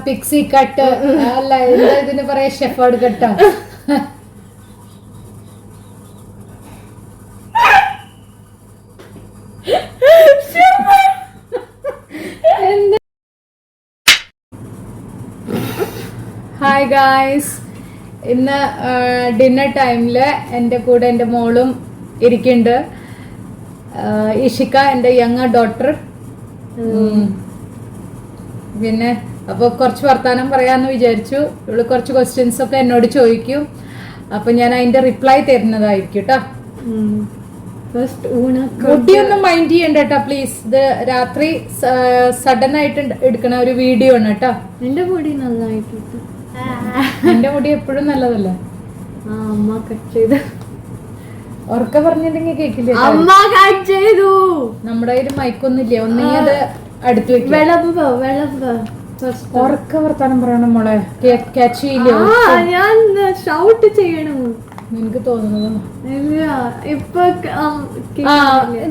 Pixie cut അല്ല, എന്താ ഇതിന് പറയാ, ഷെഫേർഡ് കട്ടാ. ഹായ് ഗായ്സ്, ഇന്ന് ഡിന്നർ ടൈമില് എൻ്റെ കൂടെ എൻ്റെ മോളും ഇരിക്കുന്നുണ്ട്. ഇഷിക, എൻ്റെ യങ്ങർ ഡോട്ടർ. പിന്നെ അപ്പോൾ കുറച്ച് വർത്താനം പറയാമെന്ന് വിചാരിച്ചു. ഇവള് കുറച്ച് ക്വസ്റ്റ്യൻസ് ഒക്കെ എന്നോട് ചോദിക്കും. അപ്പം ഞാൻ അതിൻ്റെ റിപ്ലൈ തരുന്നതായിരിക്കും കേട്ടോ. കുട്ടിയൊന്നും മൈൻഡ് ചെയ്യണ്ട കേട്ടോ പ്ലീസ്. ഇത് രാത്രി സഡൻ ആയിട്ട് എടുക്കണ ഒരു വീഡിയോ ആണ് കേട്ടോ. എന്റെ മുടി നന്നായിട്ട്, എന്റെ മുടി എപ്പോഴും നല്ലതല്ലേ. അമ്മ കട്ട് ചെയ്ത് ഉറക്ക പറഞ്ഞിട്ടുണ്ടെങ്കിൽ കേക്കില്ലേ. അമ്മ കട്ട് ചെയ്തു. നമ്മുടെ കയ്യിൽ മൈക്കൊന്നുമില്ല, ഒന്നേ അത് അടുത്ത് വെക്കും. ഉറക്ക വർത്താനം പറയണം മോളെ, ക്യാച്ച് ചെയ്യില്ലേ. ഞാൻ ഷൗട്ട് ചെയ്യണം നിനക്ക് തോന്നുന്നത്. ഇപ്പൊ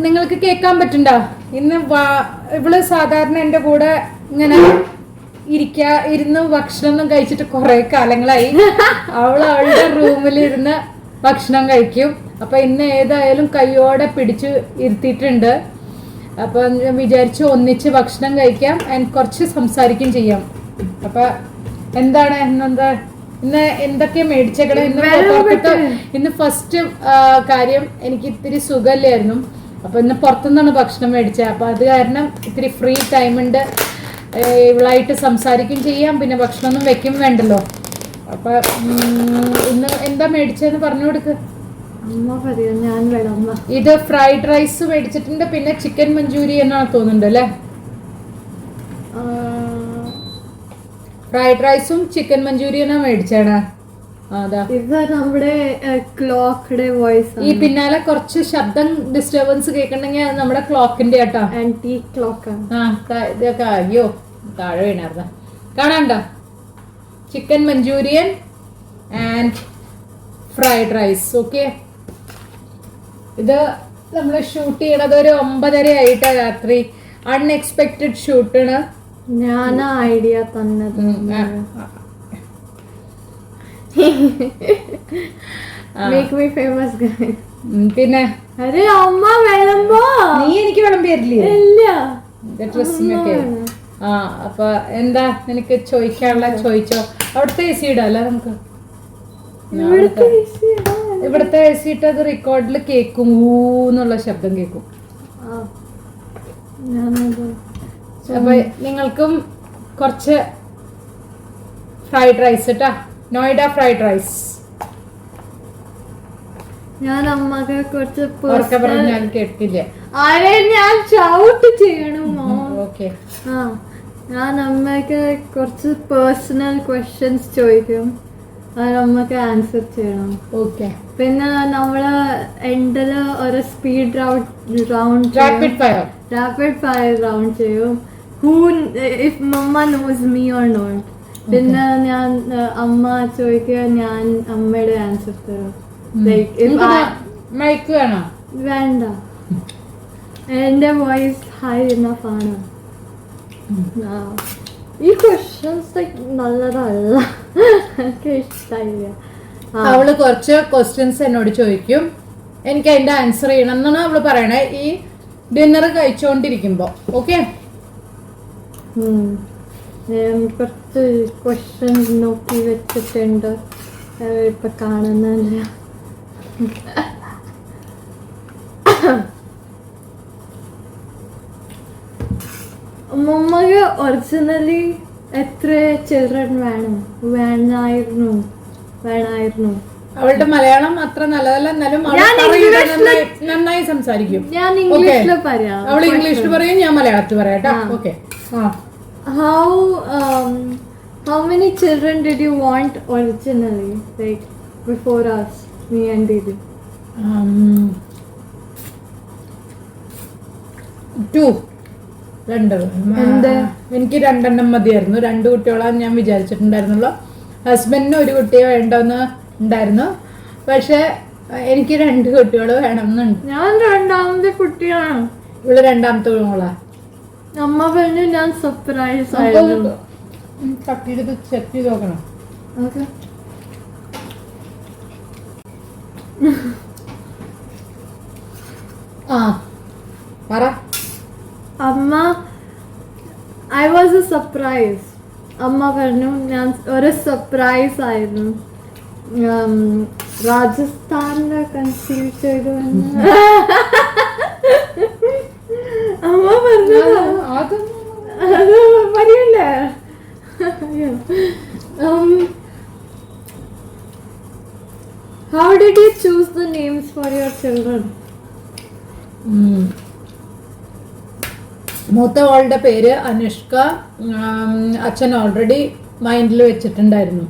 നിങ്ങൾക്ക് കേൾക്കാൻ പറ്റണ്ടോ? ഇന്ന് ഇവള് സാധാരണ എന്റെ കൂടെ ഇങ്ങനെ ഇരുന്ന് ഭക്ഷണം കഴിച്ചിട്ട് കുറെ കാലങ്ങളായി. അവളുടെ റൂമിലിരുന്ന് ഭക്ഷണം കഴിക്കും. അപ്പൊ ഇന്ന് ഏതായാലും കയ്യോടെ പിടിച്ചു ഇരുത്തിയിട്ടുണ്ട്. അപ്പൊ വിചാരിച്ചു ഒന്നിച്ച് ഭക്ഷണം കഴിക്കാം, കുറച്ച് സംസാരിക്കും ചെയ്യാം. അപ്പൊ എന്താണ് ഇന്ന് എന്തൊക്കെ മേടിച്ചേക്കണേ? ഇന്ന് ഫസ്റ്റ് കാര്യം, എനിക്ക് ഇത്തിരി സുഖമില്ലായിരുന്നു. അപ്പൊ ഇന്ന് പുറത്തുനിന്നാണ് ഭക്ഷണം മേടിച്ചത്. അപ്പൊ അത് കാരണം ഇത്തിരി ഫ്രീ ടൈം ഉണ്ട്, ഇവളായിട്ട് സംസാരിക്കും ചെയ്യാം, പിന്നെ ഭക്ഷണമൊന്നും വെക്കും വേണ്ടല്ലോ. അപ്പൊ ഇന്ന് എന്താ മേടിച്ചതെന്ന് പറഞ്ഞു കൊടുക്ക്. ഇത് ഫ്രൈഡ് റൈസ് മേടിച്ചിട്ടുണ്ട്, പിന്നെ ചിക്കൻ മഞ്ചൂരിയൻ ആണ് തോന്നുന്നുണ്ട് അല്ലേ. ഫ്രൈഡ് റൈസും ചിക്കൻ മഞ്ചൂരിയനാ മേടിച്ചാണ്. നമ്മുടെ ക്ലോക്കിന്റെ വോയിസ്. ഈ പിന്നാലെ കുറച്ച് ശബ്ദം ഡിസ്റ്റർബൻസ് കേൾക്കണ്ടെങ്കിൽ അത് നമ്മുടെ ക്ലോക്കിന്റെ കേട്ടോ. Anti clock. ഇതൊക്കെ അയ്യോ താഴെ വീണാർന്ന കാണാണ്ട. Chicken Manchurian and fried rice. Okay, ഇത് നമ്മൾ ഷൂട്ട് ചെയ്യണത് ഒരു 9:30 ആയിട്ടാ രാത്രി. അൺഎക്സ്പെക്റ്റഡ് ഷൂട്ടാണ്. ഞാൻ ഐഡിയ തന്നത്. പിന്നെ അരെ അമ്മ വിളമ്പോ. നീ എനിക്ക് വിളമ്പിയല്ലേ? ഡ്രസ്സിനൊക്കെ. അപ്പൊ എന്താ നിനക്ക് ചോദിക്കാനുള്ള ചോദിച്ചോ. അവിടുത്തെ AC ഇടാല്ലേ നമുക്ക്. ഇവിടുത്തെ AC ഇട്ട് അത് റെക്കോർഡിൽ കേക്കും, ഊന്നുള്ള ശബ്ദം കേക്കും. അപ്പൊ നിങ്ങൾക്കും കുറച്ച് ഫ്രൈഡ് റൈസ് കേട്ടാ, നോയിഡ ഫ്രൈഡ് റൈസ്. ഞാൻ അമ്മക്ക് കുറച്ച് ഞാൻ കേട്ടില്ല. ആരെ ഞാൻ ഷൗട്ട് ചെയ്യണമോ? ഓക്കെ. ഞാൻ അമ്മക്ക് കുറച്ച് പേഴ്സണൽ ക്വസ്റ്റ്യൻസ് ചോദിക്കും, അമ്മക്ക് ആൻസർ ചെയ്യണം. ഓക്കെ. പിന്നെ നമ്മള് എൻഡില് ഒരു speed round rapid fire round ചെയ്യും. If mama knows me or not. പിന്നെ ഞാൻ അമ്മ ചോദിക്കുക, ഞാൻ അമ്മയുടെ ആൻസർ തരും. മൈക്ക് വേണോ? വേണ്ട, എന്റെ വോയിസ് ഹൈ ഇനഫ് ആണ്. ഈ ക്വസ്റ്റ്യൻസ് നല്ലതല്ല, എനിക്ക് ഇഷ്ടമില്ല. അവള് കുറച്ച് ക്വസ്റ്റ്യൻസ് എന്നോട് ചോദിക്കും, എനിക്ക് അതിന്റെ ആൻസർ ചെയ്യണം എന്നാണ് അവള് പറയണേ. ഈ ഡിന്നർ കഴിച്ചോണ്ടിരിക്കുമ്പോ. ഓക്കെ, കുറച്ച് ക്വസ്റ്റ്യൻസ് നോക്കി വെച്ചിട്ടുണ്ട്, ഇപ്പൊ കാണുന്നില്ല. മമ്മക്ക് ഒറിജിനലി എത്ര ചിൽഡ്രൻ വേണമായിരുന്നു? അവളുടെ മലയാളം അത്ര നല്ലതല്ല, എന്നാലും നന്നായി സംസാരിക്കും. ഞാൻ ഇംഗ്ലീഷിൽ പറയാം. അവള് ഇംഗ്ലീഷിൽ പറയും, ഞാൻ മലയാളത്തിൽ പറയാം. Okay. How many children did you want originally, like before us, me and Didi? 2. എനിക്ക് 2 മതിയായിരുന്നു. 2 കുട്ടികളാണ് ഞാൻ വിചാരിച്ചിട്ടുണ്ടായിരുന്നുള്ളൂ. ഹസ്ബൻഡിന് 1 കുട്ടിയെ വേണ്ടെന്ന് ഉണ്ടായിരുന്നു, പക്ഷെ എനിക്ക് 2 കുട്ടികൾ വേണമെന്നുണ്ട്. ഞാൻ 2ാമത്തെ കുട്ടിയാണ്. ഇവള് 2ാമത്തെ മോളാ. അമ്മ പറഞ്ഞു ഞാൻ സർപ്രൈസ് ആയിരുന്നു. തട്ടിയെടുത്ത് ചെക്ക് ചെയ്ത് നോക്കണം. ഓക്കെ. ആ പറ. അമ്മ, ഐ വാസ് എ സർപ്രൈസ്. അമ്മ പറഞ്ഞു ഞാൻ ഒരു സർപ്രൈസ് ആയിരുന്നു. രാജസ്ഥാനിലെ കൺസീവ് ചെയ്തു എന്ന്. അമ്മ പറഞ്ഞു അത് അത് പറയല്ലേ. How did you choose the names for your children? മൂത്ത മോളുടെ പേര് അനുഷ്ക. അച്ഛൻ ഓൾറെഡി മൈൻഡിൽ വെച്ചിട്ടുണ്ടായിരുന്നു,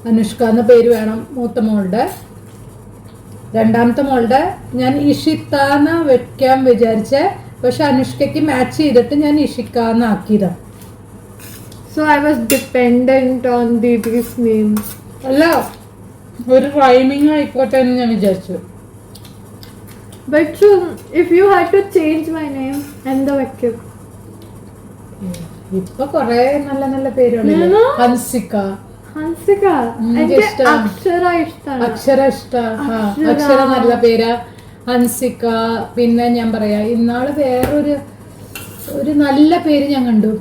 അനുഷ്ക എന്ന പേര് വേണം മൂത്ത മോളുടെ. രണ്ടാമത്തെ മോളുടെ ഞാൻ ഇഷിത്ത എന്ന് വെക്കാൻ വിചാരിച്ചേ, പക്ഷെ അനുഷ്കയ്ക്ക് മാച്ച് ചെയ്തിട്ട് ഞാൻ ഇഷിക്ക എന്നാക്കിയതാ. So I was dependent on Diti's name. അല്ല, ഒരു റൈമിങ് ആയിക്കോട്ടെ എന്ന് ഞാൻ വിചാരിച്ചു. But if you had to change my name, എന്താ വെക്കും? ഇപ്പൊ കൊറേ നല്ല നല്ല പേരുകളില്ലേ. ഏതാ? ഹൻസിക, ഹൻസിക. എനിക്ക് എനിക്ക് ഇഷ്ടാ. അക്ഷര ഇഷ്ടമാണ്. അക്ഷര ഇഷ്ട. അക്ഷര. അക്ഷര നല്ല പേരാ, ഹൻസിക. പിന്നെ ഞാൻ പറയാ, ഇന്നാള് വേറൊരു ഒരു നല്ല പേര് ഞാൻ കണ്ടു.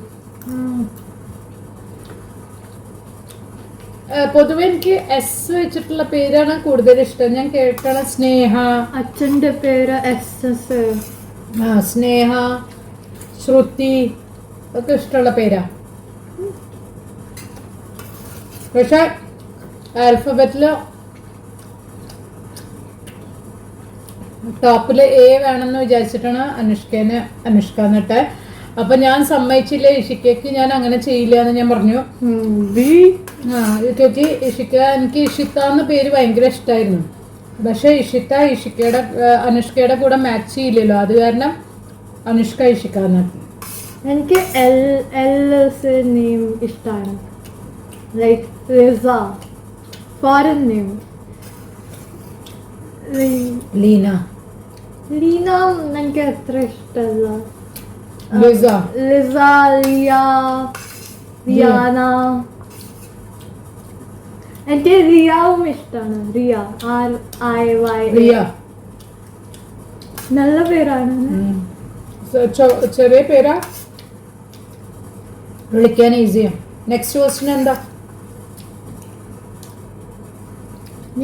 പൊതുവെ എനിക്ക് എസ് വെച്ചിട്ടുള്ള പേരാണ് കൂടുതൽ ഇഷ്ടം. ഞാൻ കേട്ടണ സ്നേഹ, അച്ഛന്റെ പേര് SS. സ്നേഹ, ശ്രുതി ഒക്കെ ഇഷ്ടമുള്ള പേരാ. പക്ഷെ ആൽഫബറ്റില് ടോപ്പില് A വേണമെന്ന് വിചാരിച്ചിട്ടാണ് അനുഷ്ക എന്നിട്ട്. അപ്പൊ ഞാൻ സമ്മതിച്ചില്ല, ഇഷിക്കയ്ക്ക് ഞാൻ അങ്ങനെ ചെയ്യില്ല എന്ന് ഞാൻ പറഞ്ഞു. ചേച്ചി ഇഷിക്ക, എനിക്ക് ഇഷിത്ത എന്ന പേര് ഭയങ്കര ഇഷ്ടമായിരുന്നു. പക്ഷെ ഇഷിക്കയുടെ അനുഷ്കയുടെ കൂടെ മാച്ച് ചെയ്യില്ലല്ലോ, അത് കാരണം അനുഷ്ക ഇഷിക്ക എന്നാക്കി. എനിക്ക് നെയിം ഇഷ്ടമാണ്. Like Riza, foreign name. Leena, Leena എനിക്ക് അത്ര ഇഷ്ടമല്ല. Lisa, Lisa, Riya, Riyana. എനിക്ക് റിയാവും ഇഷ്ടമാണ്. റിയ, RIY. റിയ നല്ല പേരാണ്. ചെറിയ പേരാ, വിളിക്കാൻ ഈസിയാ. നെക്സ്റ്റ് ക്വസ്റ്റ്യൻ എന്താ?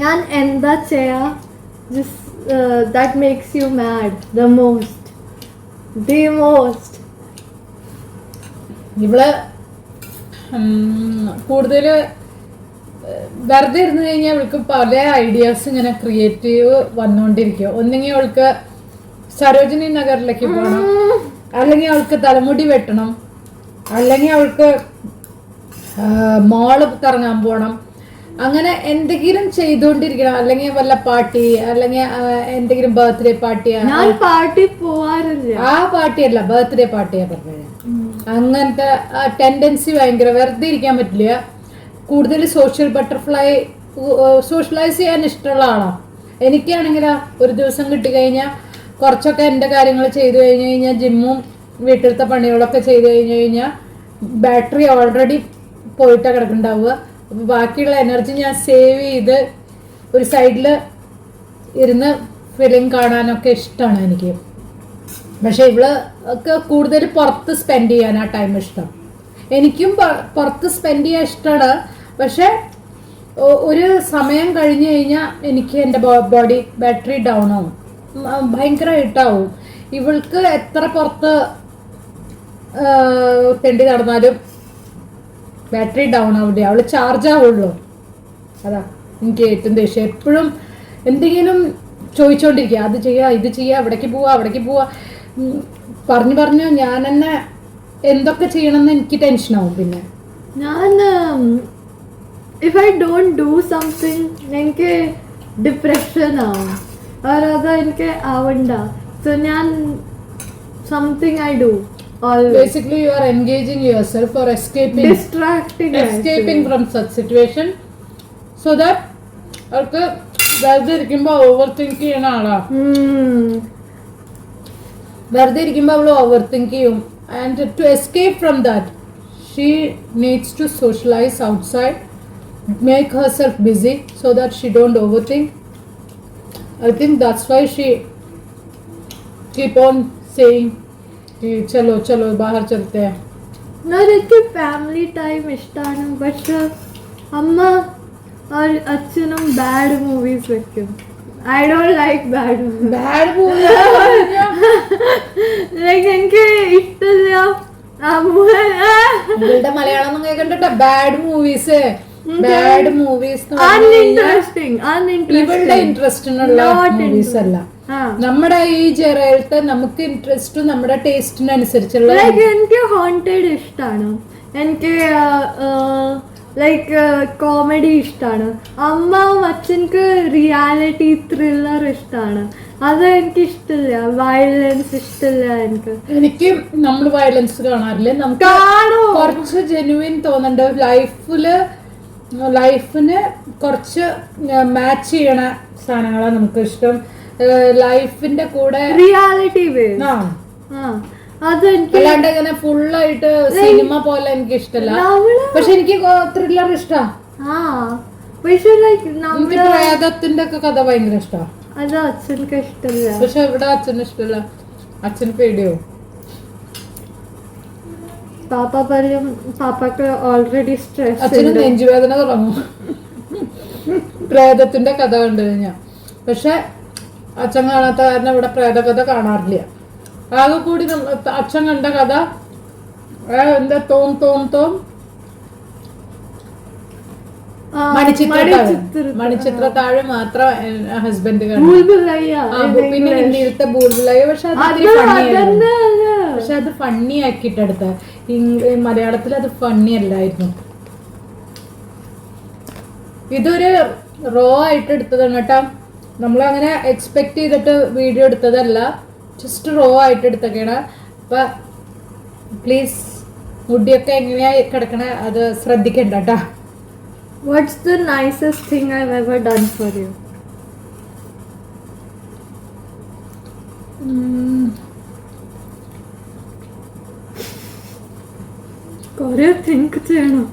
ഞാൻ എന്താ ചെയ്യാ that makes you mad the most? ഇവള് കൂടുതൽ വെറുതെ ഇരുന്ന് കഴിഞ്ഞാൽ അവൾക്ക് പല ഐഡിയാസ് ഇങ്ങനെ ക്രിയേറ്റീവ് വന്നുകൊണ്ടിരിക്കും. ഒന്നെങ്കിൽ അവൾക്ക് സരോജിനി നഗറിലേക്ക് പോകണം, അല്ലെങ്കിൽ അവൾക്ക് തലമുടി വെട്ടണം, അല്ലെങ്കിൽ അവൾക്ക് മോള് കറങ്ങാൻ പോകണം. അങ്ങനെ എന്തെങ്കിലും ചെയ്തുകൊണ്ടിരിക്കണം. അല്ലെങ്കിൽ വല്ല പാർട്ടി, അല്ലെങ്കിൽ എന്തെങ്കിലും ബർത്ത്ഡേ പാർട്ടിയാണ്. ഞാൻ പാർട്ടി പോവാറില്ല. ആ പാർട്ടിയല്ല, ബർത്ത്ഡേ പാർട്ടിയാ പറഞ്ഞത്. അങ്ങനത്തെ ടെൻഡൻസി ഭയങ്കര. വെറുതെ ഇരിക്കാൻ പറ്റില്ല. കൂടുതൽ സോഷ്യലൈസ് ചെയ്യാൻ ഇഷ്ടമുള്ള ആളാണ്. എനിക്കാണെങ്കിലാ ഒരു ദിവസം കിട്ടിക്കഴിഞ്ഞാൽ കുറച്ചൊക്കെ എൻ്റെ കാര്യങ്ങൾ ചെയ്തു കഴിഞ്ഞ് കഴിഞ്ഞാൽ, ജിമ്മും വീട്ടിലത്തെ പണികളൊക്കെ ചെയ്തു കഴിഞ്ഞ് കഴിഞ്ഞാൽ ബാറ്ററി ഓൾറെഡി പോയിട്ടാണ് കിടക്കുന്നുണ്ടാവുക. അപ്പോൾ ബാക്കിയുള്ള എനർജി ഞാൻ സേവ് ചെയ്ത് ഒരു സൈഡിൽ ഇരുന്ന് ഫിലിം കാണാനൊക്കെ ഇഷ്ടമാണ് എനിക്ക്. പക്ഷെ ഇവള് ഒക്കെ കൂടുതൽ പുറത്ത് സ്പെൻഡ് ചെയ്യാൻ ആ ടൈം ഇഷ്ടം. എനിക്കും പുറത്ത് സ്പെൻഡ് ചെയ്യാൻ ഇഷ്ടമാണ്. പക്ഷെ ഒരു സമയം കഴിഞ്ഞ് കഴിഞ്ഞാൽ എനിക്ക് എൻ്റെ ബോഡി ബാറ്ററി ഡൗൺ ആവും, ഭയങ്കരമായിട്ടാവും. ഇവൾക്ക് എത്ര പുറത്ത് തെണ്ടി നടന്നാലും ബാറ്ററി ഡൗൺ ആവില്ല, അവൾ ചാർജ് ആവുള്ളൂ. അതാ എനിക്ക് ഏറ്റവും ദേഷ്യം. എപ്പോഴും എന്തെങ്കിലും ചോദിച്ചുകൊണ്ടിരിക്കുക, അത് ചെയ്യുക, ഇത് ചെയ്യുക, അവിടേക്ക് പോവുക പറഞ്ഞു ഞാൻ തന്നെ എന്തൊക്കെ ചെയ്യണമെന്ന് എനിക്ക് ടെൻഷനാവും. പിന്നെ ഞാൻ if I don't do something എനിക്ക് ഡിപ്രഷൻ ആവും. അത് എനിക്ക് ആവണ്ട. സോ ഞാൻ something I do. Basically you are engaging yourself or escaping from such situation, so that അവർക്ക് വെറുതെ ഇരിക്കുമ്പോ ഓവർ തിങ്ക് ചെയ്യണ ആളാ. വെറുതെ ഇരിക്കുമ്പോ അവള് ഓവർ തിങ്ക് ചെയ്യും. And to escape from that she needs to socialize outside, make herself busy so that she don't overthink. I think that's why she keep on saying कि चलो चलो बाहर चलते हैं. എനിക്ക് ഫാമിലി ടൈം ഇഷ്ടമാണ്, പക്ഷെ അമ്മ അച്ഛനും ബാഡ് മൂവീസ് വെക്കും. I don't like bad movies. Bad movie. Like എനിക്ക് ഇഷ്ടമില്ല. ഇവളുടെ മലയാളം ഒന്നും കേൾക്കണ്ട. Bad movies, bad movies uninteresting ഇവളുടെ ഇൻട്രസ്റ്റിനുള്ള മൂവീസ് അല്ല. നമ്മുടെ ഈ ജെറയിലത്തെ നമുക്ക് ഇൻട്രസ്റ്റും നമ്മുടെ ടേസ്റ്റിനനുസരിച്ചുള്ള. ലൈക്ക് എനിക്ക് ഹോണ്ടഡ് ഇഷ്ടമാണ്, എനിക്ക് ലൈക്ക് കോമഡി ഇഷ്ടമാണ്. അമ്മ അച്ഛൻക്ക് റിയാലിറ്റി ത്രില്ലർ ഇഷ്ടമാണ്. അത് എനിക്ക് ഇഷ്ടമില്ല. വയലൻസ് ഇഷ്ടമില്ല എനിക്ക്. നമ്മൾ വയലൻസ് കാണാറില്ല. നമുക്ക് കുറച്ച് ജെനുവിൻ തോന്നണ്ട. ലൈഫിന് കുറച്ച് മാച്ച് ചെയ്യണ സാധനങ്ങളാണ് നമുക്ക് ഇഷ്ടം. ലൈഫിന്റെ കൂടെ റിയാലിറ്റി അതെനിക്ക് അല്ലാണ്ട് ഇങ്ങനെ ഫുള്ളായിട്ട് സിനിമ പോലെ എനിക്ക് ഇഷ്ടമല്ല. പക്ഷെ എനിക്ക് ത്രില്ലർ ഇഷ്ടമാണ്. പക്ഷെ ലൈക്ക് എനിക്ക് പ്രേതത്തിന്റെ ഒക്കെ കഥ ഭയങ്കര ഇഷ്ടമാണ്. അത് അച്ഛനക്ക് ഇഷ്ടമില്ല. പക്ഷെ ഇവിടെ അച്ഛന് ഇഷ്ടമല്ല. അച്ഛന് പേടിയോ? പാപ്പ പറയും പാപ്പക്ക് ഓൾറെഡി സ്ട്രെസ്. അച്ഛന് നെഞ്ചുവേദന തുടങ്ങും പ്രേതത്തിന്റെ കഥ കണ്ടു കഴിഞ്ഞാ. പക്ഷെ അച്ഛൻ കാണാത്ത കാരണം ഇവിടെ പ്രേതകഥ കാണാറില്ല. ആകെ കൂടി അച്ഛൻ കണ്ട കഥ എന്താ തോം മണിച്ചിത്രത്താഴ് മാത്രം ഹസ്ബൻഡ് കണ്ടു. പിന്നെ ഹിന്ദിയിലത്തെ ഭൂൽഭുലയ്യ. പക്ഷെ അത് ഫണ്ണി ആക്കിയിട്ടെടുത്ത. മലയാളത്തിൽ അത് ഫണ്ണി അല്ലായിരുന്നു. ഇതൊരു റോ ആയിട്ട് എടുത്തതാണ് കേട്ടോ. നമ്മളങ്ങനെ എക്സ്പെക്ട് ചെയ്തിട്ട് വീഡിയോ എടുത്തതല്ല, ജസ്റ്റ് റോ ആയിട്ട് എടുത്തൊക്കെയാണ്. അപ്പൊ പ്ലീസ് മുടിയൊക്കെ എങ്ങനെയാ കിടക്കണേ അത് ശ്രദ്ധിക്കണ്ട കേട്ടോ. What's the nicest thing I have ever done for you? കൊറേ തിങ്ക് ചെയ്യണം.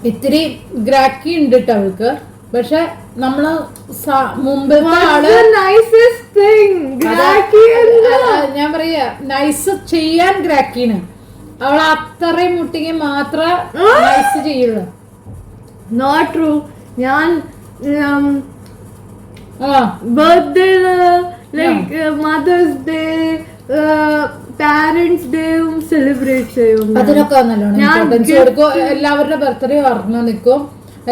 ഇത്തിരി ഗ്രാക്കി ഉണ്ട് കേട്ടോ അവൾക്ക്. പക്ഷെ നമ്മള് മുമ്പത്തെ ആള് ഞാൻ പറയാ നൈസ് ചെയ്യാൻ ഗ്രാക്കീന്. അവൾ അത്രയും മുട്ടിക്ക് മാത്രം നൈസ് ചെയ്യുള്ളൂ. Not true. ഞാൻ birthday, like mother's day, parents ഡേയും സെലിബ്രേറ്റ് ചെയ്യും. അതിനൊക്കെ നല്ലോണം ഇമ്പോർട്ടൻസ് കൊടുക്കും. എല്ലാവരുടെ ബർത്ത്ഡേ ഓർമ്മ നിൽക്കും.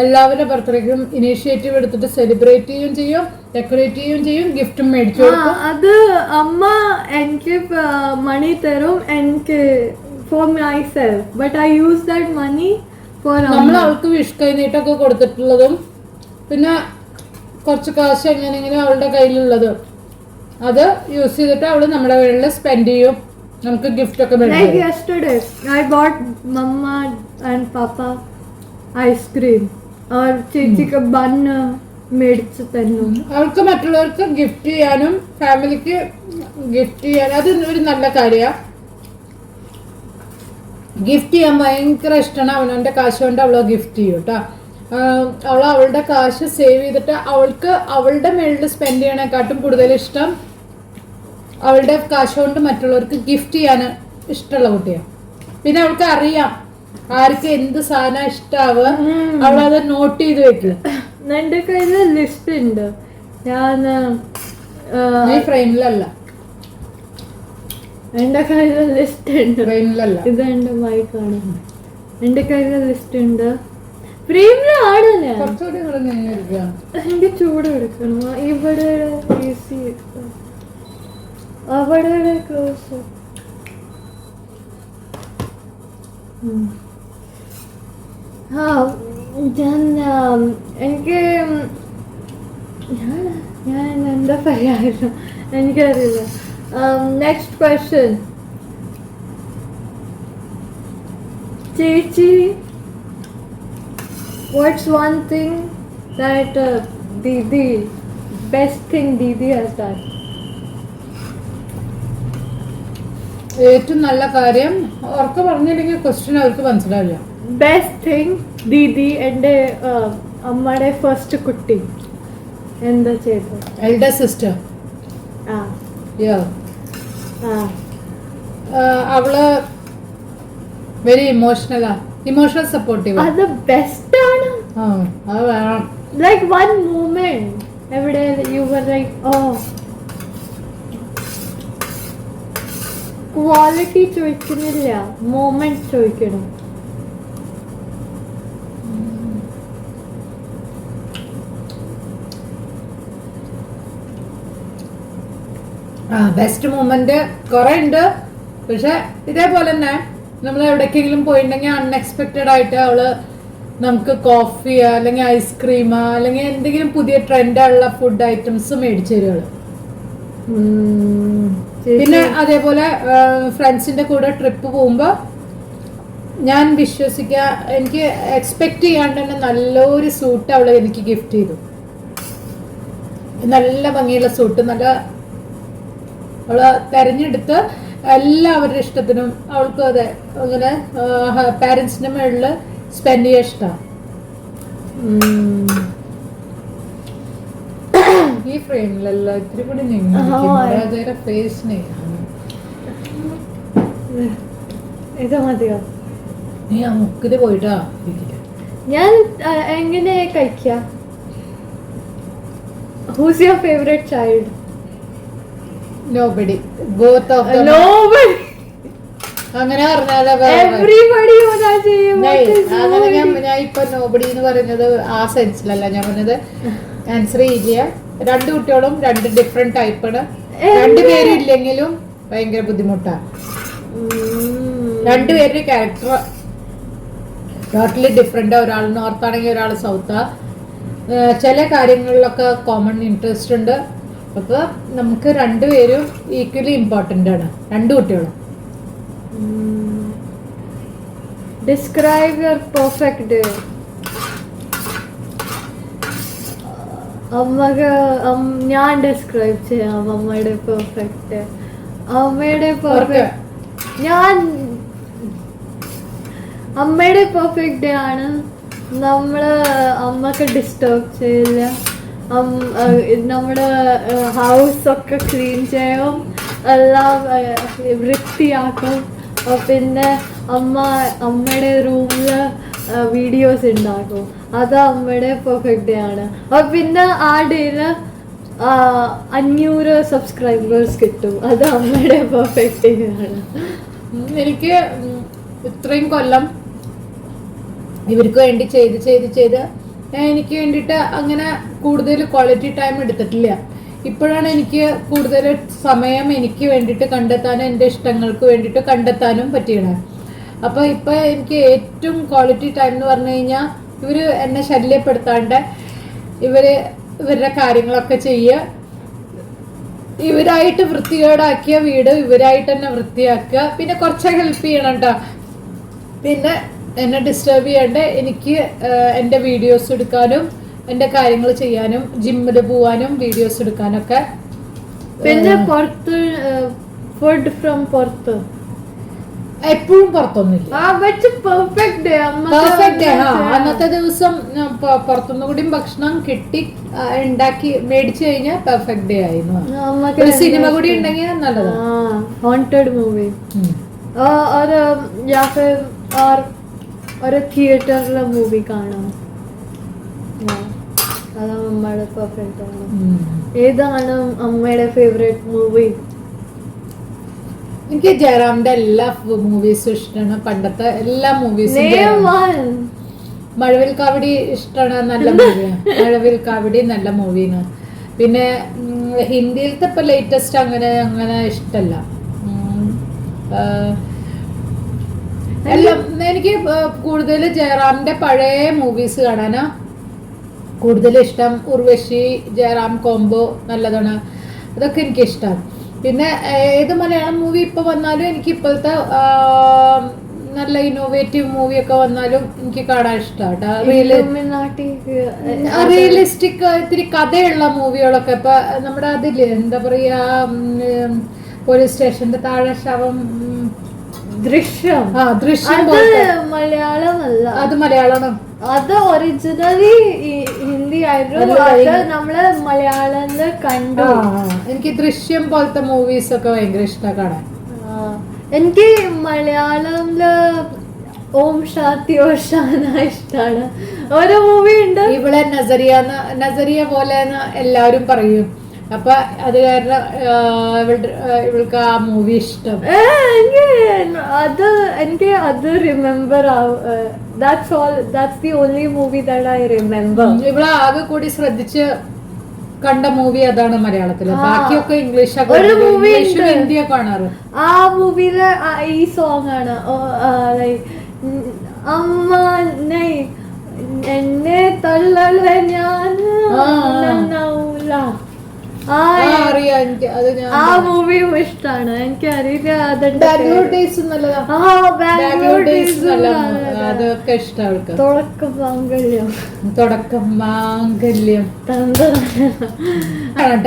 എല്ലാവരുടെ ബർത്ത്ഡേക്കും ഇനീഷ്യേറ്റീവ് എടുത്തിട്ട് സെലിബ്രേറ്റ് ചെയ്യുകയും ചെയ്യും, ഡെക്കറേറ്റ് ചെയ്യുകയും ചെയ്യും, ഗിഫ്റ്റും മേടിച്ചു കൊടുക്കും. അത് അമ്മ എനിക്ക് മണി തരും എനിക്ക് for myself, but I use that money for. നമ്മൾ അവൾക്ക് വിഷ് കൈനീട്ടൊക്കെ കൊടുത്തിട്ടുള്ളതും പിന്നെ കുറച്ച് കാശ് എങ്ങനെയെങ്കിലും അവളുടെ കയ്യിലുള്ളത് അത് യൂസ് ചെയ്തിട്ട് അവള് നമ്മുടെ വീട്ടിൽ സ്പെൻഡ് ചെയ്യും. നമുക്ക് ഗിഫ്റ്റ് ഒക്കെ like yesterday I bought mamma and papa ice cream और ചേച്ചിക്ക് ബൺ മേടിച്ചു തന്നു. അവൾക്ക് മറ്റുള്ളവർക്ക് ഗിഫ്റ്റ് ചെയ്യാനും ഫാമിലിക്ക് ഗിഫ്റ്റ് ചെയ്യാനും അത് ഒരു നല്ല കാര്യമാണ്. ഗിഫ്റ്റ് ചെയ്യാൻ ഭയങ്കര ഇഷ്ടമാണ്. അവനവൻ്റെ കാശ് കൊണ്ട് അവളെ ഗിഫ്റ്റ് ചെയ്യും കേട്ടോ. അവളുടെ കാശ് സേവ് ചെയ്തിട്ട് അവൾക്ക് അവളുടെ മേളിൽ സ്പെൻഡ് ചെയ്യണേക്കാട്ടും കൂടുതൽ ഇഷ്ടം അവളുടെ കാശ് കൊണ്ട് മറ്റുള്ളവർക്ക് ഗിഫ്റ്റ് ചെയ്യാൻ ഇഷ്ടമുള്ള കുട്ടിയാണ്. പിന്നെ അവൾക്ക് അറിയാം ആർക്ക് എന്ത് സാധനം ഇഷ്ടാവുക, അവളത് നോട്ട് ചെയ്ത് വെക്കില്ല. എന്റെ കയ്യില് ലിസ്റ്റ് ഉണ്ട്. ഞാൻ ഫ്രെയിമിലല്ല, എന്റെ കയ്യില് ലിസ്റ്റ് ഉണ്ട്. ഫ്രെയിമിലല്ല, ഇത് എന്റെ മൈക്കാണ്. എന്റെ കയ്യില് ലിസ്റ്റ് ഉണ്ട്. ഫ്രെയിമിലാണ് ഞാൻ. എനിക്ക് ചൂട് എടുക്കണം. ഇവിടെ ഈസി, അവിടെ ക്ലോസ്. എനിക്ക് ഞാൻ എന്താ പറയാറില്ല, എനിക്കറിയില്ല. Next question. ചേച്ചി, what's one thing that Didi, best thing Didi has done? ഏറ്റവും നല്ല കാര്യം ഉറക്കെ പറഞ്ഞില്ലെങ്കിൽ ക്വസ്റ്റ്യൻ അവർക്ക് മനസ്സിലാവില്ല. ബെസ്റ്റ് തിങ് ദീദി എൻ്റെ അമ്മയുടെ ഫസ്റ്റ് കുട്ടി എന്താ ചെയ്തു? Elder sister. ആ ആ അവള് വെരി ഇമോഷണൽ സപ്പോർട്ടീവ്. അത് ബെസ്റ്റ് ആണ്. അത് വേണം. ലൈക്ക് വൺ മൂമെന്റ് എവിടെ you were like oh quality ചോദിക്കുന്നില്ല, മൂമെന്റ് ചോദിക്കണം. ബെസ്റ്റ് മൂമെന്റ് കുറെ ഉണ്ട്. പക്ഷെ ഇതേപോലെ തന്നെ നമ്മൾ എവിടേക്കെങ്കിലും പോയിട്ടുണ്ടെങ്കിൽ അൺഎക്സ്പെക്റ്റഡ് ആയിട്ട് അവള് നമുക്ക് കോഫി അല്ലെങ്കിൽ ഐസ്ക്രീം അല്ലെങ്കിൽ എന്തെങ്കിലും പുതിയ ട്രെൻഡുള്ള ഫുഡ് ഐറ്റംസ് മേടിച്ചു തരുവള്. പിന്നെ അതേപോലെ ഫ്രണ്ട്സിന്റെ കൂടെ ട്രിപ്പ് പോകുമ്പോ ഞാൻ വിശ്വസിക്കുക എനിക്ക് എക്സ്പെക്ട് ചെയ്യാണ്ട് തന്നെ നല്ലൊരു സൂട്ട് അവള് എനിക്ക് ഗിഫ്റ്റ് ചെയ്തു. നല്ല ഭംഗിയുള്ള സൂട്ട്, നല്ല അവള് തെരഞ്ഞെടുത്ത് എല്ലാവരുടെ ഇഷ്ടത്തിനും അവൾക്ക് അതെ അങ്ങനെ പാരന്റ്സിന്റെ മുകളില് സ്പെൻഡ് ചെയ്യാൻ ഇഷ്ടമാണ്. ഈ ഫ്രെയിമിലല്ല ഇത്തിരി കൂടി ഫേസിനെ ഇത് മതിയോ? നീ ആ മുക്കില് പോയിട്ടാ ഞാൻ എങ്ങനെ കഴിക്കാം? Whose your favourite child? Nobody. Both of them. Nobody. അങ്ങനെ പറഞ്ഞാലോ? Everybody അങ്ങനെ ഞാൻ ഇപ്പൊ നോബഡി എന്ന് പറയുന്നത് ആ സെൻസിലല്ല ഞാൻ പറഞ്ഞത്. ആൻസർ ചെയ്യില്ല. രണ്ട് കുട്ടികളും രണ്ട് ഡിഫറെന്റ് ടൈപ്പാണ്. രണ്ടുപേരും ഇല്ലെങ്കിലും ഭയങ്കര ബുദ്ധിമുട്ടാണ്. രണ്ടുപേരുടെ ക്യാരക്ടർ ടോട്ടലി ഡിഫറെന്റ്. ഒരാൾ നോർത്ത് ആണെങ്കിൽ ഒരാൾ സൗത്താ. ചില കാര്യങ്ങളിലൊക്കെ കോമൺ ഇൻട്രസ്റ്റ് ഉണ്ട്. അപ്പൊ നമുക്ക് രണ്ടുപേരും ഈക്വലി ഇമ്പോർട്ടന്റ് ആണ്, രണ്ടു കുട്ടികളും. Describe your perfect day. ഞാൻ ഡിസ്ക്രൈബ് ചെയ്യാം അമ്മയുടെ പെർഫെക്റ്റ് ഡേ. അമ്മയുടെ പെർഫെക്റ്റ് ഡേ ആണ്. നമ്മള് അമ്മക്ക് ഡിസ്റ്റർബ് ചെയ്യില്ല. നമ്മുടെ ഹൗസ് ഒക്കെ ക്ലീൻ ചെയ്യും, എല്ലാം വൃത്തിയാക്കും. പിന്നെ അമ്മയുടെ റൂമില് വീഡിയോസ് ഉണ്ടാക്കും. അത് അമ്മയുടെ പെർഫെക്റ്റ് ഡേ ആണ്. പിന്നെ ആ ഡേയില് 500 സബ്സ്ക്രൈബേഴ്സ് കിട്ടും. അത് അമ്മയുടെ പെർഫെക്റ്റ് ഡേ ആണ്. എനിക്ക് ഇത്രയും കൊല്ലം ഇവർക്ക് വേണ്ടി ചെയ്ത് എനിക്ക് വേണ്ടിയിട്ട് അങ്ങനെ കൂടുതൽ ക്വാളിറ്റി ടൈം എടുത്തിട്ടില്ല. ഇപ്പോഴാണ് എനിക്ക് കൂടുതൽ സമയം എനിക്ക് വേണ്ടിയിട്ട് കണ്ടെത്താനും എൻ്റെ ഇഷ്ടങ്ങൾക്ക് വേണ്ടിയിട്ട് കണ്ടെത്താനും പറ്റിയത്. അപ്പോൾ ഇപ്പോൾ എനിക്ക് ഏറ്റവും ക്വാളിറ്റി ടൈം എന്ന് പറഞ്ഞു കഴിഞ്ഞാൽ ഇവർ എന്നെ ശല്യപ്പെടുത്താണ്ട് ഇവരുടെ കാര്യങ്ങളൊക്കെ ചെയ്യുക, ഇവരായിട്ട് വൃത്തികേടാക്കിയ വീട് ഇവരായിട്ട് തന്നെ വൃത്തിയാക്കുക, പിന്നെ കുറച്ച് ഹെൽപ്പ് ചെയ്യണം കേട്ടോ. പിന്നെ എന്നെ ഡിസ്റ്റർബ് ചെയ്യാണ്ട് എനിക്ക് എൻ്റെ വീഡിയോസ് എടുക്കാനും എൻ്റെ കാര്യങ്ങൾ ചെയ്യാനും ജിമ്മിൽ പോവാനും വീഡിയോസ് എടുക്കാനൊക്കെ. പിന്നെ പുറത്ത് ഫുഡ് ഫ്രം പുറത്ത് എപ്പോഴും പുറത്തൊന്നുമില്ല. അന്നത്തെ ദിവസം പുറത്തുനിന്ന് കൂടിയും ഭക്ഷണം കിട്ടി ഉണ്ടാക്കി മേടിച്ചു കഴിഞ്ഞാൽ പെർഫെക്റ്റ് ഡേ ആയിരുന്നു. ഒരു സിനിമ കൂടി ഉണ്ടെങ്കിൽ നല്ലതാണ്. ഹോണ്ടഡ് മൂവി ഒരു തിയേറ്ററിലെ മൂവി കാണാം. അതാണ് അമ്മയുടെ പെർഫെക്റ്റ് ആണ്. ഏതാണ് അമ്മയുടെ ഫേവറേറ്റ് മൂവി? എനിക്ക് ജയറാമിന്റെ എല്ലാ മൂവീസും ഇഷ്ടമാണ്. പണ്ടത്തെ എല്ലാ മൂവീസും. മഴവിൽ കാവടി ഇഷ്ടമാണ്, നല്ല മൂവിയാണ്. മഴവിൽ കാവടി നല്ല മൂവിയാണ്. പിന്നെ ഹിന്ദിയിലത്തെ ഇപ്പൊ ലേറ്റസ്റ്റ് അങ്ങനെ ഇഷ്ടമല്ല. എല്ലാം എനിക്ക് കൂടുതൽ ജയറാമിന്റെ പഴയ മൂവീസ് കാണാനാ കൂടുതൽ ഇഷ്ടം. ഉർവശി ജയറാം കോംബോ നല്ലതാണ്, അതൊക്കെ എനിക്കിഷ്ടമാണ്. പിന്നെ ഏത് മലയാളം മൂവി ഇപ്പൊ വന്നാലും എനിക്ക് ഇപ്പോഴത്തെ നല്ല ഇന്നോവേറ്റീവ് മൂവിയൊക്കെ വന്നാലും എനിക്ക് കാണാൻ ഇഷ്ടമാണ്. റിയലിസ്റ്റിക് ഇത്തിരി കഥയുള്ള മൂവികളൊക്കെ ഇപ്പൊ നമ്മുടെ അതില് എന്താ പറയാ പോലീസ് സ്റ്റേഷന്റെ താഴെ ശവം. ദൃശ്യം. ദൃശ്യം അത് പോലത്തെ. മലയാളമല്ല, അത് മലയാളമാണ്. അത് ഒറിജിനലി ഹിന്ദി ആയിരുന്നു. അത് നമ്മള് മലയാളത്തില് കണ്ടു. എനിക്ക് ദൃശ്യം പോലത്തെ മൂവീസ് ഒക്കെ ഭയങ്കര ഇഷ്ടമാണ് കാണാൻ. എനിക്ക് മലയാളത്തില് ഓം ശാന്തി ഓഷാന ഇഷ്ടാണ്. ഒരു മൂവി ഉണ്ട്, ഇവിടെ നസറിയ പോലെ എല്ലാവരും പറയും. അപ്പൊ അത് കാരണം ഇവൾക്ക് ആ മൂവി ഇഷ്ടം. എനിക്ക് അത് remember that's the only movie that I remember. ഇവിടെ ആകെ കൂടി ശ്രദ്ധിച്ച് കണ്ട മൂവി അതാണ് മലയാളത്തില്. ബാക്കിയൊക്കെ ഇംഗ്ലീഷൊക്കെ, ഹിന്ദിയെ കാണാറ്. ആ മൂവിയില് ഈ സോങ് ആണ്, അമ്മ എന്നെ തള്ളല ഞാൻ. ആ മൂവിയും ഇഷ്ടാണ്. എനിക്ക് അറിയില്ല, അതൊക്കെ ഇഷ്ടം. തുടക്കം മാംഗല്യം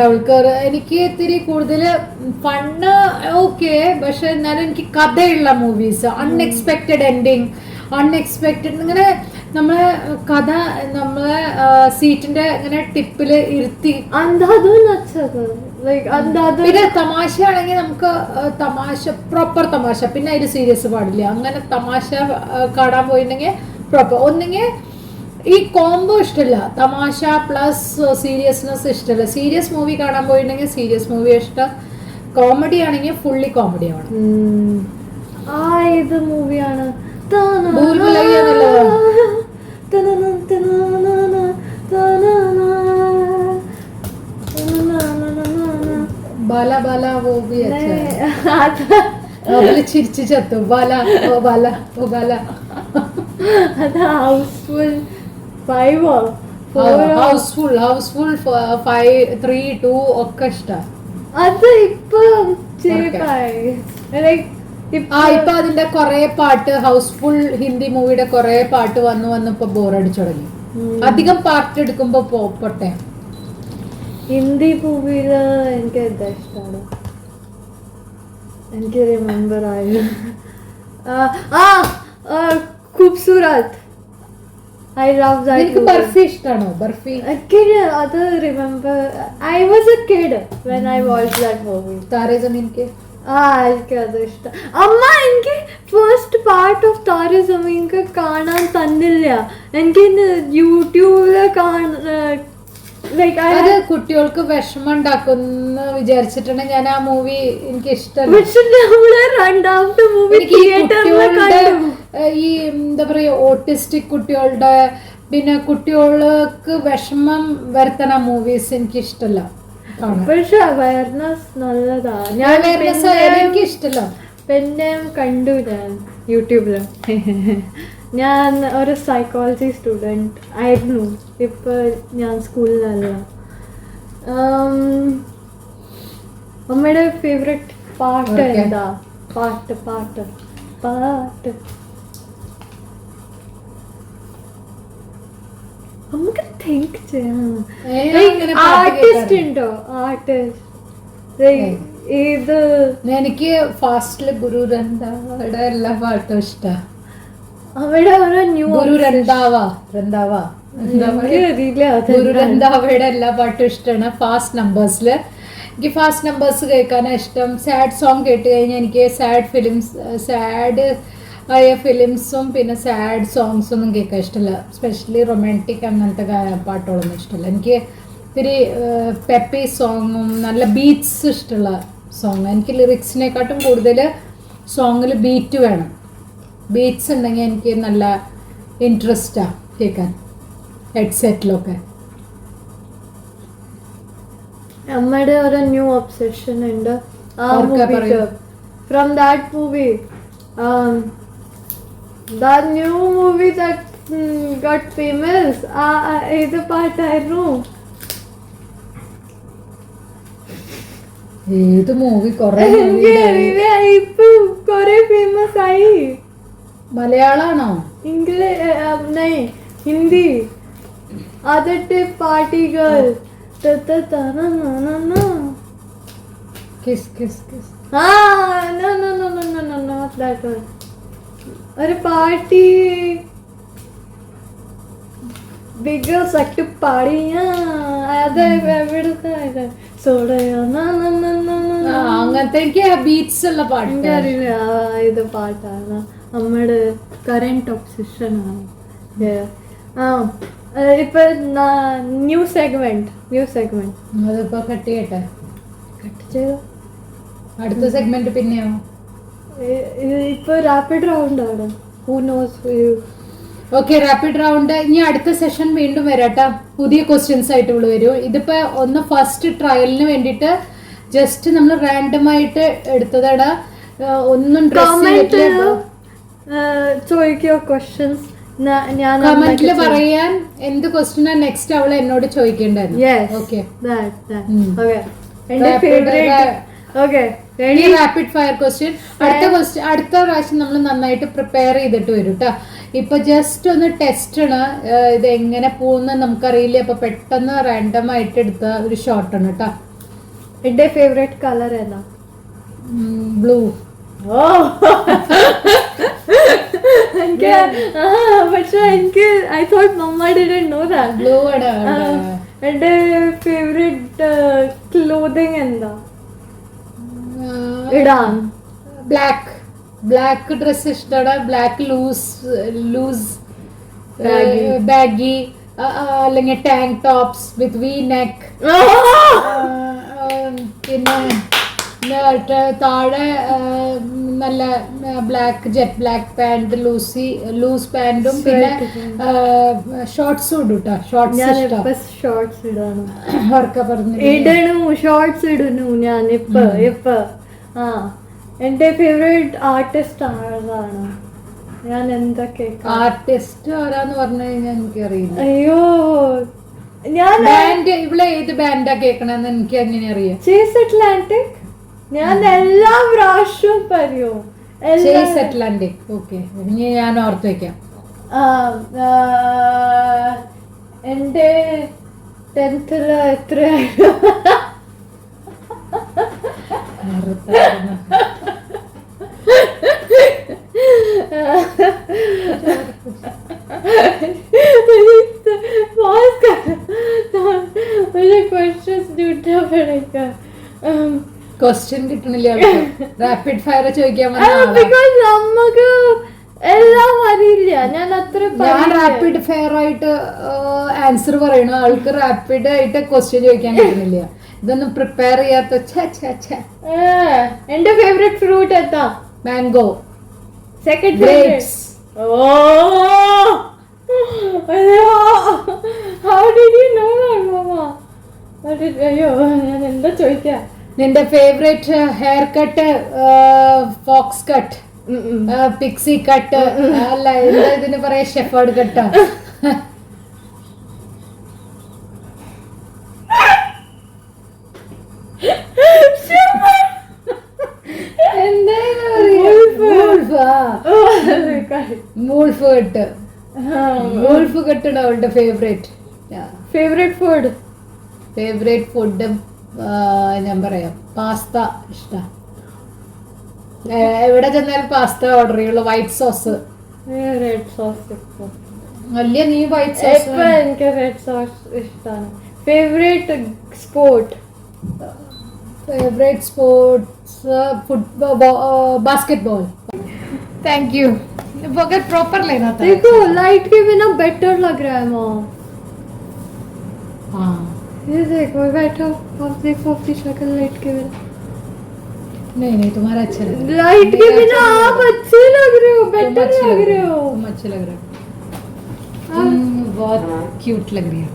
അവൾക്ക്. എനിക്ക് ഇത്തിരി കൂടുതൽ ഫണ്ണ് ഓക്കെ, പക്ഷെ എന്നാലും എനിക്ക് കഥയുള്ള മൂവീസ്, അൺഎക്സ്പെക്റ്റഡ് എൻഡിങ്, അൺഎക്സ്പെക്റ്റഡ് ഇങ്ങനെ നമ്മളെ കഥ നമ്മളെ സീറ്റിന്റെ ഇങ്ങനെ ടിപ്പില് ഇരുത്തി. പിന്നെ തമാശയാണെങ്കിൽ നമുക്ക് തമാശ, പ്രോപ്പർ തമാശ, പിന്നെ അതിൽ സീരിയസ് പാടില്ല. അങ്ങനെ തമാശ കാണാൻ പോയിട്ടുണ്ടെങ്കിൽ പ്രോപ്പർ. ഒന്നെങ്കിൽ ഈ കോംബോ ഇഷ്ടമില്ല, തമാശ പ്ലസ് സീരിയസ്നെസ് ഇഷ്ടമല്ല. സീരിയസ് മൂവി കാണാൻ പോയിട്ടുണ്ടെങ്കിൽ സീരിയസ് മൂവി ഇഷ്ടം. കോമഡി ആണെങ്കിൽ ഫുള്ളി കോമഡി ആവണം. ഏത് മൂവിയാണ്? ബാല ബാല वो भी अच्छा है. ചിരിച്ചു ചത്തു. ബാല ഓ ബാല ഓ ബാല. അത് ഹൗസ്ഫുൾ 5 ഹൗസ്ഫുൾ 5 3 2 ഒക്കെ ഇഷ്ടം. അത് ഇപ്പൊ ഇപ്പൊ അതിന്റെ കൊറേ പാട്ട്, ഹൗസ്ഫുൾ ഹിന്ദി മൂവിയുടെ കൊറേ പാട്ട് വന്നപ്പോ ബോറടിച്ചു തുടങ്ങി. അധികം പാർട്ട് എടുക്കുമ്പോ പോട്ടെ. ഹിന്ദി മൂവിയില് എനിക്ക് എന്താ ഇഷ്ടമാണ്, എനിക്ക് റിമെമ്പർ ആയി. ഖൂബ്സൂരത്. I love that. എനിക്ക് ബർഫി ഇഷ്ടമാണോ? ബർഫി അത് remember. I was a kid when I watched that movie. Taare Zameen കെ. എനിക്ക് അത് ഇഷ്ടം. അമ്മ എനിക്ക് first part of Taare Zameen കെ കാണാൻ തന്നില്ല. എനിക്ക് യൂട്യൂബില് അത് കുട്ടികൾക്ക് വിഷമം ഉണ്ടാക്കുന്ന വിചാരിച്ചിട്ടാണ് ഞാൻ ആ മൂവി എനിക്ക് ഇഷ്ടമല്ല. രണ്ടാമത്തെ മൂവി ഈ എന്താ പറയാ, ഓട്ടിസ്റ്റിക് കുട്ടികളുടെ, പിന്നെ കുട്ടികൾക്ക് വിഷമം വരുത്തണ മൂവീസ് എനിക്ക് ഇഷ്ടമല്ല. പക്ഷെ അവയർനെസ് നല്ലതാ. എനിക്ക് ഇഷ്ടമല്ല. പിന്നെ കണ്ടു ഞാൻ യൂട്യൂബില്. ഞാൻ ഒരു സൈക്കോളജി സ്റ്റുഡൻറ് ആയിരുന്നു. ഇപ്പൊ ഞാൻ സ്കൂളിലല്ല. അമ്മയുടെ ഫേവറേറ്റ് പാട്ട് എന്താ? പാട്ട് പാട്ട് പാട്ട് നമുക്ക് തിങ്ക് ചെയ്യാം. ആർട്ടിസ്റ്റ് ഉണ്ടോ? ആർട്ടിസ്റ്റ് ഇത് എനിക്ക് ഫാസ്റ്റില് ഗുരു രന്ധാവയുടെ എല്ലാ പാട്ടും ഇഷ്ടാ. അവിടെ ഒരു ന്യൂ ഗുരു രന്ധാവയുടെ എല്ലാ പാട്ടും ഇഷ്ടമാണ്. ഫാസ്റ്റ് നമ്പേഴ്സില് എനിക്ക് ഫാസ്റ്റ് നമ്പേഴ്സ് കേൾക്കാനാണ് ഇഷ്ടം. സാഡ് സോങ് കേട്ട് കഴിഞ്ഞാൽ എനിക്ക് സാഡ് ആയ ഫിലിംസും പിന്നെ സാഡ് സോങ്സ് ഒന്നും കേൾക്കാൻ ഇഷ്ടമല്ല. സ്പെഷ്യലി റൊമാൻറ്റിക് അങ്ങനത്തെ പാട്ടുകളൊന്നും ഇഷ്ടമല്ല. എനിക്ക് ഇത്തിരി പെപ്പി സോങ്ങും നല്ല ബീറ്റ്സ് ഇഷ്ടമുള്ള സോങ്. എനിക്ക് ലിറിക്സിനെക്കാട്ടും കൂടുതൽ സോങ്ങിൽ ബീറ്റ് വേണം. ബീറ്റ്സ് ഉണ്ടെങ്കിൽ എനിക്ക് നല്ല ഇൻട്രസ്റ്റാണ് കേൾക്കാൻ ഹെഡ്സെറ്റിലൊക്കെ. നമ്മുടെ ഒരു ന്യൂ ഒബ്സെഷൻ ഉണ്ട് ആ മൂവിക്ക്. From that movie, that new movie that got famous, ഏത് പാട്ടായിരുന്നു? ഏത് മൂവി? കൊറേ ഇപ്പൊ കൊറേ ഫേമസ് ആയി. മലയാളാണോ? ഇംഗ്ലീഷ് ഹിന്ദി. ആദ്യത്തെ party girl. No, not that one. ഒരു പാർട്ടി ബിഗ് സെറ്റ് പാടി അത് എവിടുത്തെ സോഡയോ അങ്ങനത്തെ എനിക്ക് ബീറ്റ്സ് ഉള്ള പാട്ട് എനിക്കറിയില്ല ഇത് പാട്ടാണ് നമ്മുടെ കറന്റ് ഒബ്സഷൻ ആണ്. ഇപ്പൊ ന്യൂ സെഗ്മെന്റ് അതിപ്പോ കട്ട് ചെയ്യട്ടെ. കട്ട് ചെയ്തോ. അടുത്ത സെഗ്മെന്റ് പിന്നെയോ? ഇപ്പൊ റാപ്പിഡ് റൗണ്ട് ആണ്. Who knows. Okay, rapid round. ഇനി അടുത്ത സെഷൻ വീണ്ടും വരാട്ടാ. പുതിയ ക്വസ്റ്റ്യൻസ് ആയിട്ട് ഇവിടെ വരും. ഇതിപ്പോ ഒന്ന് ഫസ്റ്റ് ട്രയലിന് വേണ്ടിട്ട് ജസ്റ്റ് നമ്മൾ റാൻഡം ആയിട്ട് എടുത്തതാണ്. ഒന്നും ചോദിക്കോ ക്വസ്റ്റ്യൻസ് ഞാൻ കമന്റില് പറയാൻ എന്ത് ക്വസ്റ്റ്യനാ നെക്സ്റ്റ് അവള് എന്നോട് ചോദിക്കേണ്ടത്. ഓക്കെ, എന്റെ favourite. Okay, rapid fire question. അടുത്ത പ്രാവശ്യം നമ്മൾ നന്നായിട്ട് പ്രിപ്പയർ ചെയ്തിട്ട് വരും കേട്ടോ. ഇപ്പൊ ജസ്റ്റ് ഒന്ന് ടെസ്റ്റ് ആണ്, ഇത് എങ്ങനെ പോകുന്ന നമുക്കറിയില്ല. അപ്പൊ പെട്ടെന്ന് റാൻഡം ആയിട്ട് എടുത്ത ഒരു ഷോട്ട് ആണ് കേട്ടോ. എന്റെ ഫേവറേറ്റ് കളർ ഏതാ? ബ്ലൂ. പക്ഷെ എനിക്ക് I thought mamma didn't know that. Blue ആണ്. എന്റെ ഫേവറേറ്റ് ക്ലോത്തിങ് എന്താ ഇടാൻ? ബ്ലാക്ക് ഡ്രസ് ഇഷ്ടമാണ്. ബ്ലാക്ക് ലൂസ് ബാഗി അല്ലെങ്കിൽ tank tops with V neck. പിന്നെ താഴെ നല്ല ജെറ്റ് ബ്ലാക്ക് പാന്റ്, ലൂസ് പാന്റും പിന്നെ ഷോർട്ട്സും ഇടും കേട്ടോ. ഷോർട്ട്സ് ഇടണം. ഷോർട്ട്സ് ഇടുന്നു ഞാൻ ഇപ്പൊ. എന്റെ ഫേവറേറ്റ് ആർട്ടിസ്റ്റ് ആരാണ്? ഞാൻ എന്തൊക്കെ ആർട്ടിസ്റ്റ് ആരാന്ന് പറഞ്ഞു കഴിഞ്ഞാൽ എനിക്കറിയില്ല. അയ്യോ, ഞാൻ ഇവിടെ ഏത് ബാൻഡാ കേൾക്കണെന്ന് എനിക്ക് എങ്ങനെ അറിയാം? Chase Atlantic. ഞാൻ എല്ലാ പ്രാവശ്യവും പറയൂ ചേസ് അറ്റ്ലാന്റിക്. ഓക്കെ, ഇനി ഞാൻ ഓർത്ത് വെക്കാം. എന്റെ 10th എത്രയായിരുന്നു? ക്വസ്റ്റ്യൻ കിട്ടണില്ല. റാപ്പിഡ് ഫയർ ചോദിക്കാൻ നമുക്ക് എല്ലാം അറിയില്ല. ഞാൻ റാപ്പിഡ് ഫയർ ആയിട്ട് ആൻസർ പറയണ ആൾക്ക് റാപ്പിഡ് ആയിട്ട് ക്വസ്റ്റ്യൻ ചോദിക്കാൻ കിട്ടുന്നില്ല. ഇതൊന്നും പ്രിപ്പയർ ചെയ്യാത്ത. എന്റെ ഫേവറേറ്റ് ഫ്രൂട്ട് എന്താ? Mango. Second grapes. How did you know that, Mama? അയ്യോ, ഞാൻ എന്താ ചോദിക്കാ? നിന്റെ favourite haircut? Fox cut, pixie cut, അല്ല എന്താ ഇതിന് പറയാ? ഷെഫേർഡ് കട്ടാ? വൂൾഫ് കട്ടാണ് അവളുടെ ഫേവറേറ്റ്. ഫേവറേറ്റ് ഫുഡ് ഞാൻ പറയാം, പാസ്ത ഇഷ്ട. എവിടെ ചെന്നാലും പാസ്ത ഓർഡർ ചെയ്യുള്ളൂ. White sauce. റെഡ് സോസ് അല്ല, നീ വൈറ്റ് സോസ്. എനിക്ക് റെഡ് സോസ് ഇഷ്ടമാണ്. Favourite sports basketball. Thank you. अगर प्रॉपर लेना था. देखो लाइट के बिना बेटर लग रहा है मॉम. हाँ, ये देखो बैठो, आप देखो अपनी शक्ल लाइट के बिना. नहीं तुम्हारा अच्छा लग रहा है. लाइट के बिना आप अच्छे लग रहे हो, बेटर लग रहे हो. तुम अच्छे लग रहे हो. बहुत क्यूट लग रही है.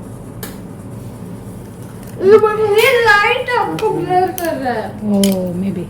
ये लाइट आपको ब्लर कर रहा है. ओह मे बी.